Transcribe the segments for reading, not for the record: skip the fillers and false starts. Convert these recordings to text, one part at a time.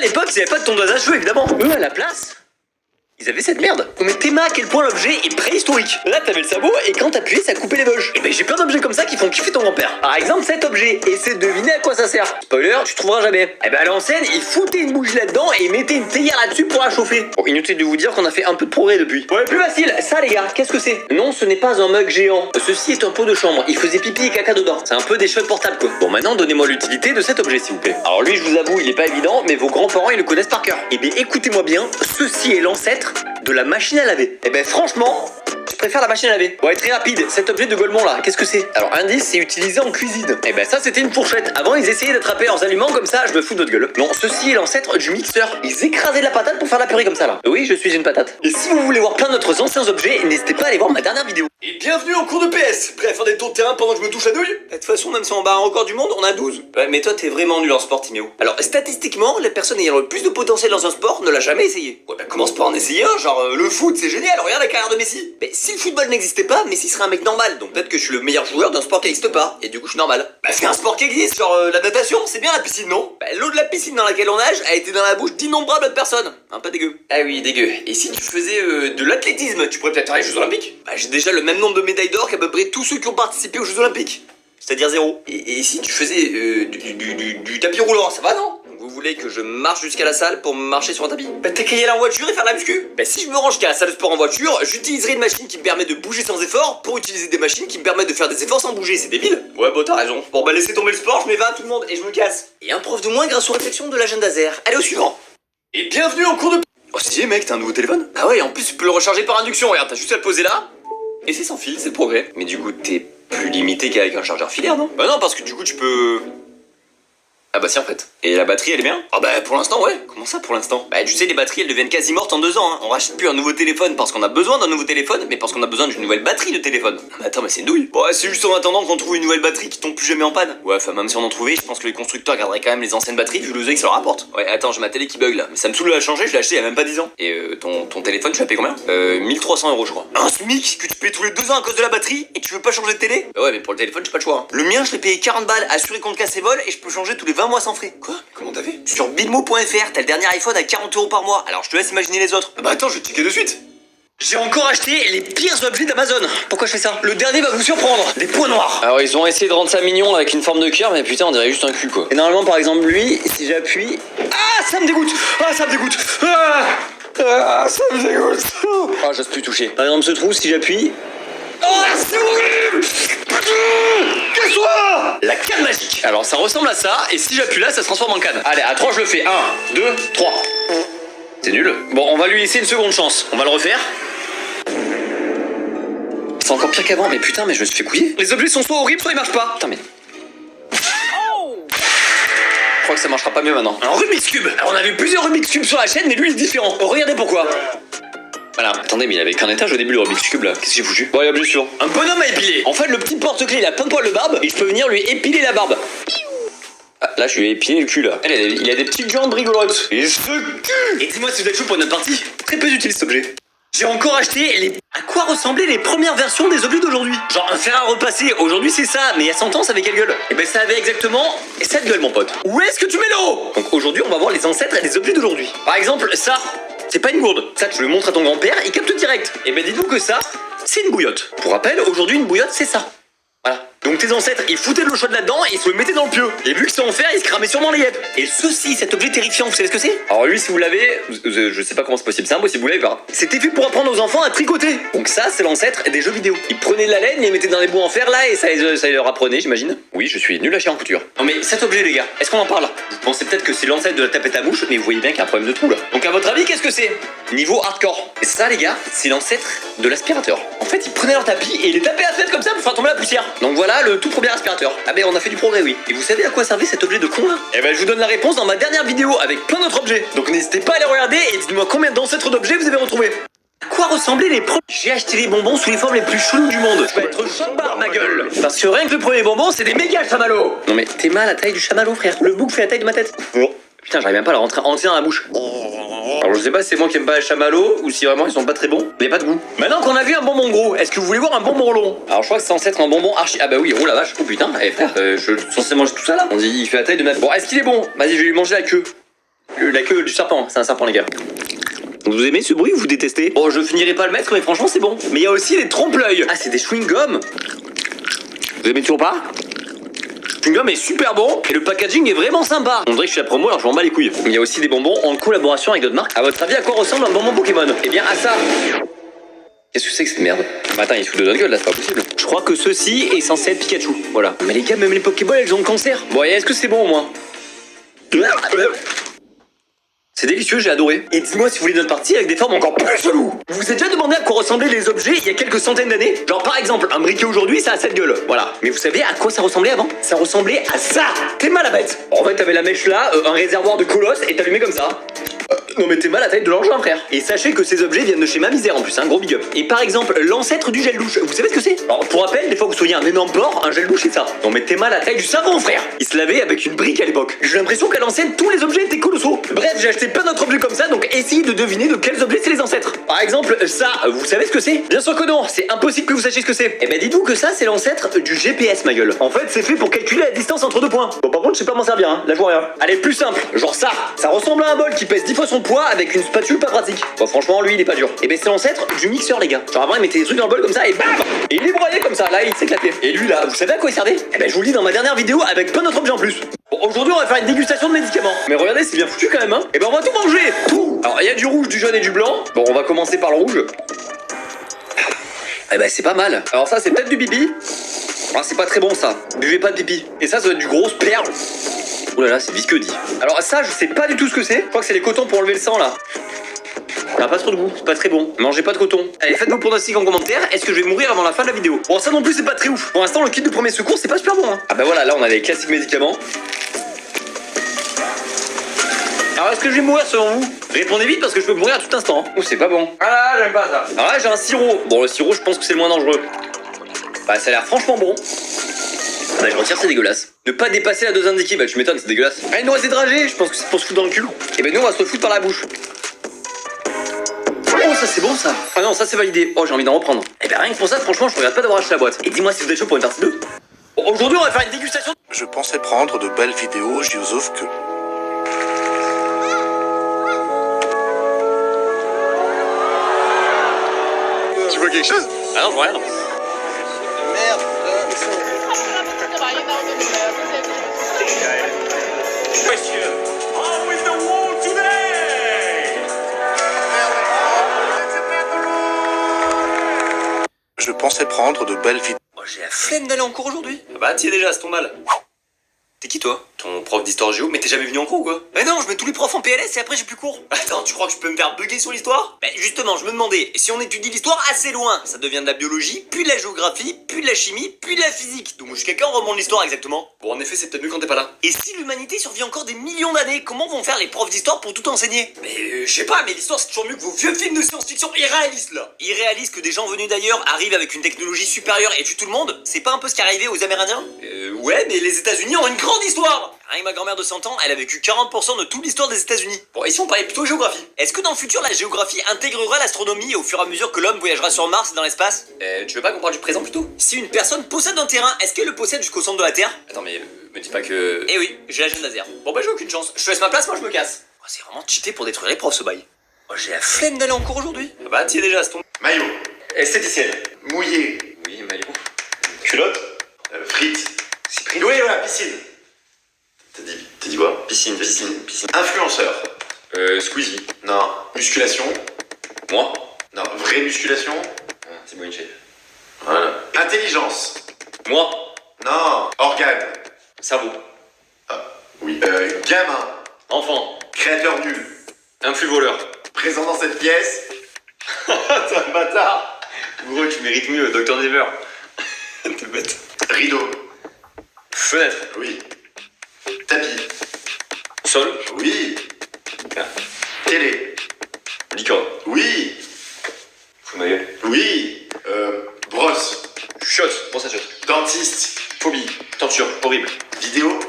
l'époque, ils avaient pas de tondeuse à cheveux, évidemment. Eux, à la place, ils avaient cette merde. Mais Théma, à quel point l'objet est préhistorique. Là, t'avais le sabot et quand t'appuyais, ça coupait les bugs. Et ben j'ai plein d'objets comme ça qui font kiffer ton grand-père. Par exemple, cet objet. Essaie de deviner à quoi ça sert. Spoiler, tu trouveras jamais. Et ben à l'ancienne, il foutait une bougie là-dedans et il mettait une théière là-dessus pour la chauffer. Bon, inutile de vous dire qu'on a fait un peu de progrès depuis. Ouais, plus facile. Ça, les gars, qu'est-ce que c'est? Non, ce n'est pas un mug géant. Ceci est un pot de chambre. Il faisait pipi et caca dedans. C'est un peu des cheveux portables, quoi. Bon, maintenant, donnez-moi l'utilité de cet objet, s'il vous plaît. Alors lui, je vous avoue, il est pas évident, mais vos grands-parents, ils le connaissent par cœur. Et bien, écoutez-moi bien. Ceci est l'ancêtre de la machine à laver. Et ben franchement, je préfère la machine à laver. Ouais, très rapide. Cet objet de Golemont là, qu'est-ce que c'est? Alors indice, c'est utilisé en cuisine. Et ben ça, c'était une fourchette. Avant, ils essayaient d'attraper leurs aliments comme ça. Je me fous de votre gueule. Non, ceci est l'ancêtre du mixeur. Ils écrasaient de la patate pour faire la purée comme ça là. Oui, je suis une patate. Et si vous voulez voir plein d'autres anciens objets, n'hésitez pas à aller voir ma dernière vidéo. Et bienvenue en cours de PS. Prêt à faire des tours de terrain pendant que je me touche la douille? De toute façon, même si on bat un record du monde, on a 12. Ouais, mais toi, t'es vraiment nul en sport, Timéo. Alors, statistiquement, la personne ayant le plus de potentiel dans un sport ne l'a jamais essayé. Ouais, bah commence pas à en essayer un, genre le foot, c'est génial, regarde la carrière de Messi. Mais si le football n'existait pas, Messi serait un mec normal, donc peut-être que je suis le meilleur joueur d'un sport qui n'existe pas, et du coup je suis normal. Bah fais un sport qui existe, genre la natation, c'est bien la piscine, non? Bah l'eau de la piscine dans laquelle on nage a été dans la bouche d'innombrables personnes. Un peu dégueu. Ah oui, dégueu. Et si tu faisais de l'athlétisme, tu pourrais peut-être faire les Jeux Olympiques? Bah j'ai déjà le même nombre de médailles d'or qu'à peu près tous ceux qui ont participé aux Jeux Olympiques. C'est-à-dire 0. Et si tu faisais du tapis roulant, ça va non? Vous voulez que je marche jusqu'à la salle pour marcher sur un tapis? Bah t'as qu'à y aller en voiture et faire la muscu. Bah si je me rends jusqu'à la salle de sport en voiture, j'utiliserai une machine qui me permet de bouger sans effort pour utiliser des machines qui me permettent de faire des efforts sans bouger, c'est débile. Ouais bah t'as raison. Bon bah laissez tomber le sport, je mets 20 à tout le monde et je me casse. Et un prof de moins grâce aux réflexions de l'agenda Zer. Allez au suivant. Et bienvenue en cours de... Oh c'est mec, t'as un nouveau téléphone? Ah ouais, en plus tu peux le recharger par induction, regarde, t'as juste à le poser là. Et c'est sans fil, c'est le progrès. Mais du coup t'es plus limité qu'avec un chargeur filaire, non? Bah non, parce que du coup tu peux... Ah bah si en fait. Et la batterie elle est bien? Ah bah pour l'instant ouais. Comment ça pour l'instant? Bah tu sais les batteries elles deviennent quasi mortes en 2 ans hein. On rachète plus un nouveau téléphone parce qu'on a besoin d'un nouveau téléphone, mais parce qu'on a besoin d'une nouvelle batterie de téléphone. Ah bah attends mais c'est une douille. Ouais c'est juste en attendant qu'on trouve une nouvelle batterie qui tombe plus jamais en panne. Ouais enfin même si on en trouvait, je pense que les constructeurs garderaient quand même les anciennes batteries vu le que ça leur rapporte. Ouais attends j'ai ma télé qui bug là. Mais ça me saoule de la changer, je l'ai acheté il y a même pas 10 ans. Et ton téléphone tu l'as payé combien? 1300 € je crois. Un SMIC que tu payes tous les 2 ans à cause de la batterie et tu veux pas changer de télé? Bah ouais mais pour le téléphone j'ai pas le choix hein. Le mien je l'ai payé 40 balles, assuré contre casse et vol et je peux changer tous les 20 mois sans frais. Quoi? Comment t'as fait? Sur bilmo.fr, t'as le dernier iPhone à 40 € par mois. Alors je te laisse imaginer les autres. Bah attends, je vais checker de suite. J'ai encore acheté les pires objets d'Amazon. Pourquoi je fais ça? Le dernier va vous surprendre. Des points noirs. Alors ils ont essayé de rendre ça mignon là, avec une forme de cœur, mais putain on dirait juste un cul quoi. Et normalement par exemple lui, si j'appuie... Ah ça me dégoûte. Ah ça me dégoûte. Ah ça me dégoûte. Ah j'ose plus toucher. Par exemple ce trou, si j'appuie... Oh c'est horrible. Casse-toi. La canne magique. Alors ça ressemble à ça, et si j'appuie là, ça se transforme en canne. Allez, à 3 je le fais. 1, 2, 3. C'est nul. Bon, on va lui laisser une seconde chance. On va le refaire. C'est encore pire qu'avant, mais putain, mais je me suis fait couiller. Les objets sont soit horribles, soit ils marchent pas. Putain, mais... Je crois que ça marchera pas mieux maintenant. Un Rubik's Cube. Alors, on a vu plusieurs Rubik's Cube sur la chaîne, mais lui il est différent. Regardez pourquoi. Voilà. Attendez, mais il avait qu'un étage au début le Rubik's Cube là. Qu'est-ce que j'ai foutu? Bon, allez, objet suivant. Un bonhomme à épiler. En fait, le petit porte-clés il a plein de poils de barbe et je peux venir lui épiler la barbe. Ah, là, je lui ai épilé le cul là. Il a des petites jambes rigolotes. Et ce cul. Et dis-moi si vous êtes chaud pour notre partie. Très peu utile cet objet. J'ai encore acheté les... À quoi ressemblaient les premières versions des objets d'aujourd'hui? Genre un fer à repasser, aujourd'hui c'est ça, mais il y a 100 ans ça avait quelle gueule? Et ben ça avait exactement cette gueule mon pote. Où est-ce que tu mets l'eau? Donc aujourd'hui on va voir les ancêtres des objets d'aujourd'hui. Par exemple ça, c'est pas une gourde. Ça tu le montres à ton grand-père, il capte direct. Et ben dis-nous que ça, c'est une bouillotte. Pour rappel, aujourd'hui une bouillotte c'est ça. Voilà. Donc tes ancêtres, ils foutaient de l'eau chaude là-dedans et ils se le mettaient dans le pieu. Et vu que c'est en fer, ils se cramaient sûrement les yeux. Et ceci, cet objet terrifiant, vous savez ce que c'est? Alors lui, si vous l'avez, je sais pas comment c'est possible, c'est impossible, vous l'avez pas. C'était fait pour apprendre aux enfants à tricoter. Donc ça, c'est l'ancêtre des jeux vidéo. Ils prenaient de la laine, ils les mettaient dans les bouts en fer là et ça leur apprenait, j'imagine. Oui, je suis nul à chier en couture. Non mais cet objet les gars, est-ce qu'on en parle? Vous pensez peut-être que c'est l'ancêtre de la tapette à mouche, mais vous voyez bien qu'il y a un problème de trou là. Donc à votre avis, qu'est-ce que c'est? Niveau hardcore. Et ça les gars, c'est l'ancêtre de l'aspirateur. En fait, ils prenaient leur tapis et ils les tapaient à la tête comme ça pour faire tomber la poussière. Donc voilà le tout premier aspirateur. Ah ben on a fait du progrès oui. Et vous savez à quoi servait cet objet de con là? Eh ben je vous donne la réponse dans ma dernière vidéo avec plein d'autres objets. Donc n'hésitez pas à les regarder et dites-moi combien d'ancêtres d'objets vous avez retrouvé. À quoi ressemblaient les premiers? J'ai acheté les bonbons sous les formes les plus cheloues du monde. Je vais être choc-barre ma gueule. Parce que rien que le premier bonbon c'est des méga chamallows. Non mais t'es mal à la taille du chamallow frère. Le bouc fait la taille de ma tête. Putain j'arrive même pas à la rentrer entière dans la bouche. Alors je sais pas si c'est moi qui aime pas les chamallows ou si vraiment ils sont pas très bons. Mais pas de goût. Maintenant qu'on a vu un bonbon gros, est-ce que vous voulez voir un bonbon long? Alors je crois que c'est censé être un bonbon archi... Ah bah oui, oh la vache, oh putain, frère, je suis censé manger tout ça là. On dit il fait la taille de ma... Bon, est-ce qu'il est bon? Vas-y, je vais lui manger la queue. La queue du serpent, c'est un serpent les gars. Vous aimez ce bruit ou vous détestez? Bon, je finirai pas le mettre, mais franchement c'est bon. Mais il y a aussi les trompe-l'œil. Ah, c'est des chewing-gums. Vous aimez toujours pas? Le chewing-gum est super bon et le packaging est vraiment sympa. On dirait que je suis la promo alors je m'en bats les couilles. Il y a aussi des bonbons en collaboration avec d'autres marques. À votre avis, à quoi ressemble un bonbon Pokémon? Eh bien, à ça. Qu'est-ce que c'est que cette merde? Attends, il se fout de notre gueule là, c'est pas possible. Je crois que ceci est censé être Pikachu. Voilà. Mais les gars, même les Pokéballs, elles ont le cancer. Bon, et est-ce que c'est bon au moins? C'est délicieux, j'ai adoré. Et dis-moi si vous voulez notre partie avec des formes encore plus cheloues. Vous vous êtes déjà demandé à quoi ressemblaient les objets il y a quelques centaines d'années? Genre par exemple, un briquet aujourd'hui, ça a cette gueule. Voilà. Mais vous savez à quoi ça ressemblait avant? Ça ressemblait à ça. T'es mal à bête. En fait, t'avais la mèche là, un réservoir de colosse et t'allumais comme ça. Non mais t'es mal à la tête de l'engin frère. Et sachez que ces objets viennent de chez Ma Misère en plus, un gros big up. Et par exemple, l'ancêtre du gel douche, vous savez ce que c'est? Alors pour rappel, des fois que vous soyez un énorme porc, un gel douche c'est ça. Non mais t'es mal à la taille du savon frère. Il se lavait avec une brique à l'époque. J'ai l'impression qu'à l'ancienne, tous les objets étaient colossaux. Bref, j'ai acheté plein d'autres objets comme ça, donc essayez de deviner de quels objets c'est les ancêtres. Par exemple, ça, vous savez ce que c'est? Bien sûr que non, c'est impossible que vous sachiez ce que c'est. Eh ben dites-vous que ça c'est l'ancêtre du GPS ma gueule. En fait c'est fait pour calculer la distance entre deux points. Bon par contre je sais pas m'en servir hein, là je vois rien. Allez plus simple, genre ça ressemble à un bol qui pèse 10 fois son poids avec une spatule pas pratique. Bon franchement lui il est pas dur. Et ben c'est l'ancêtre du mixeur les gars. Genre avant il mettait des trucs dans le bol comme ça et bam. Et il les broyait comme ça, là il s'éclatait. Et lui là, vous savez à quoi il servait? Eh ben je vous le dis dans ma dernière vidéo avec plein d'autres objets en plus. Bon aujourd'hui on va faire une dégustation de médicaments. Mais regardez c'est bien foutu quand même hein. Et ben on va tout manger, tout. Alors il y a du rouge, du jaune et du blanc. Bon on va commencer par le rouge. Eh ben c'est pas mal. Alors ça c'est peut-être du pipi. Ah c'est pas très bon ça. Buvez pas de pipi. Et ça doit être du gros perle. Oh là là c'est visqueux dit. Alors ça je sais pas du tout ce que c'est. Je crois que c'est les cotons pour enlever le sang là. Ça n'a pas trop de goût, c'est pas très bon. Mangez pas de coton. Allez, faites vos pronostics en commentaire. Est-ce que je vais mourir avant la fin de la vidéo? Bon, ça non plus, c'est pas très ouf. Pour l'instant, le kit de premier secours, c'est pas super bon. Hein. Ah bah voilà, là, on a les classiques médicaments. Alors, est-ce que je vais mourir selon vous? Répondez vite parce que je peux mourir à tout instant. Oh, c'est pas bon. Ah là, j'aime pas ça. Alors là, j'ai un sirop. Bon, le sirop, je pense que c'est le moins dangereux. Bah, ça a l'air franchement bon. Bah, je retire, c'est dégueulasse. Ne pas dépasser la dose indiquée, bah, tu m'étonnes, c'est dégueulasse. Ah, il nous reste des dragées, je pense que c'est pour se foutre dans le cul. Et ben, nous, on va se foutre par la bouche. Oh ça c'est bon ça. Ah non ça c'est validé. Oh j'ai envie d'en reprendre. Et ben rien que pour ça franchement je regrette pas d'avoir acheté la boîte. Et dis-moi si vous êtes chaud pour une partie 2. Bon, aujourd'hui on va faire une dégustation. Je pensais prendre de belles vidéos, sauf que... Tu vois quelque chose? Ah non je vois rien. Merde. Je pensais prendre de belles vidéos. Oh, j'ai la flemme d'aller en cours aujourd'hui. Ah bah t'y es déjà, c'est ton mal. T'es qui toi? Ton prof d'histoire géo, mais t'es jamais venu en cours ou quoi? Mais non, je mets tous les profs en PLS et après j'ai plus cours. Attends, tu crois que je peux me faire bugger sur l'histoire? Bah justement, je me demandais, si on étudie l'histoire assez loin, ça devient de la biologie, puis de la géographie, puis de la chimie, puis de la physique. Donc jusqu'à quand on remonte l'histoire exactement? Bon en effet c'est peut-être mieux quand t'es pas là. Et si l'humanité survit encore des millions d'années, comment vont faire les profs d'histoire pour tout enseigner? Mais je sais pas, mais l'histoire c'est toujours mieux que vos vieux films de science-fiction irréalistes là. Irréaliste que des gens venus d'ailleurs arrivent avec une technologie supérieure et tuent tout le monde? C'est pas un peu ce qui est arrivé aux Amérindiens? Ouais, mais les États-Unis ont une grande histoire. Rien que ma grand-mère de 100 ans, elle a vécu 40% de toute l'histoire des États-Unis. Bon, et si on parlait plutôt géographie? Est-ce que dans le futur, la géographie intégrera l'astronomie au fur et à mesure que l'homme voyagera sur Mars et dans l'espace? Tu veux pas qu'on parle du présent plutôt? Si une personne possède un terrain, est-ce qu'elle le possède jusqu'au centre de la Terre? Attends, mais me dis pas que... Eh oui, j'ai la gemme laser. Bon bah j'ai aucune chance. Je te laisse ma place, moi je me casse. Oh, c'est vraiment cheaté pour détruire les profs ce bail. Oh, j'ai la flemme d'aller en cours aujourd'hui. Ah bah t'y es déjà, c'est ton... Maillot. Esthéticienne. Mouillé. Oui, maillot. Culotte. Frites. Cyprien. Oui, voilà, piscine. T'as dit quoi? Piscine. Influenceur. Squeezie. Non. Musculation. Moi? Non. Vraie musculation. C'est bon, une chef. Voilà. Intelligence. Moi? Non. Organe. Cerveau. Ah, oui. Gamin. Enfant. Créateur nul. Influx voleur. Présent dans cette pièce. T'es un bâtard. Gros, tu mérites mieux, Dr Never. T'es bête. Rideau. Fenêtre. Oui. Tapis. Sol. Oui. Ah. Télé. Licorne. Oui. Fous ma gueule. Oui. Brosse. Shot. Brosse à shot. Dentiste. Phobie. Torture. Horrible. Vidéo.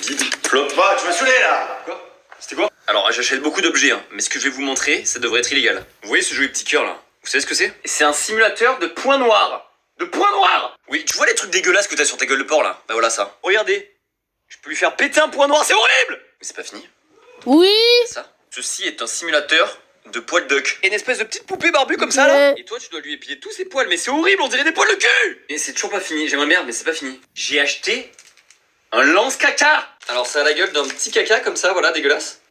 Vide. Flop. Bah, tu m'as saoulé là. Quoi? C'était quoi? Alors, j'achète beaucoup d'objets, hein, mais ce que je vais vous montrer, ça devrait être illégal. Vous voyez ce joli petit cœur là? Vous savez ce que c'est? C'est un simulateur de points noirs. De points noirs! Oui, tu vois les trucs dégueulasses que t'as sur ta gueule de porc là? Bah voilà ça. Regardez. Je peux lui faire péter un point noir, c'est horrible! Mais c'est pas fini. Oui. Ça. Ceci est un simulateur de poils duck. Et une espèce de petite poupée barbue comme ça là. Et toi tu dois lui épiler tous ses poils, mais c'est horrible, on dirait des poils de cul. Et c'est toujours pas fini, j'aimerais bien, mais c'est pas fini. J'ai acheté un lance-caca. Alors ça a la gueule d'un petit caca comme ça, voilà, dégueulasse.